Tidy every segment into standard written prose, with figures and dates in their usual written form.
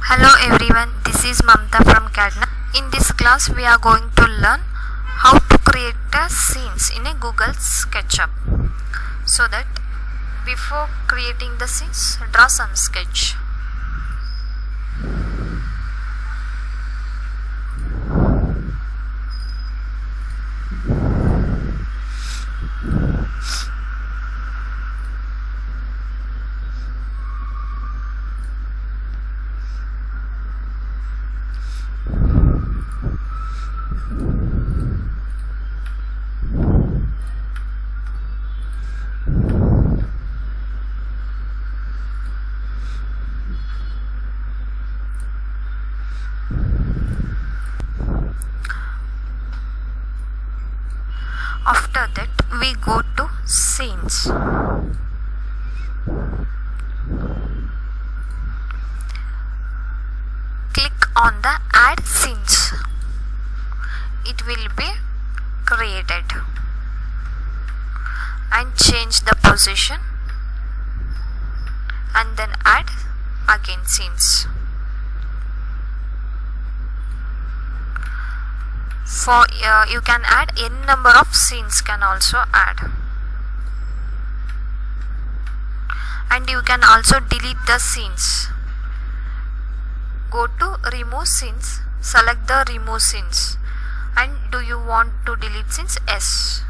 Hello everyone, this is Mamta from CAD. In this class we are going to learn how to create scenes in a Google Sketchup. So that before creating the scenes, draw some sketch. After that we go to scenes. Click on the add scenes. It will be created and change the position and then add again scenes. For you can add n number of scenes can also add, and you can also delete the scenes. Go to remove scenes, select the remove scenes, and do you want to delete scenes? Yes,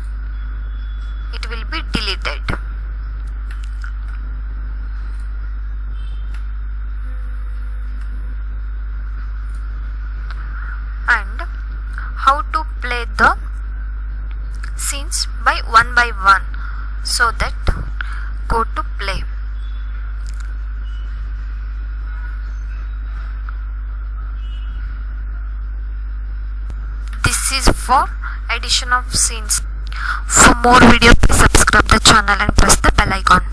it will be deleted. And how to play the scenes by one, so that go to play. This is for addition of scenes. For more videos, please subscribe the channel and press the bell icon.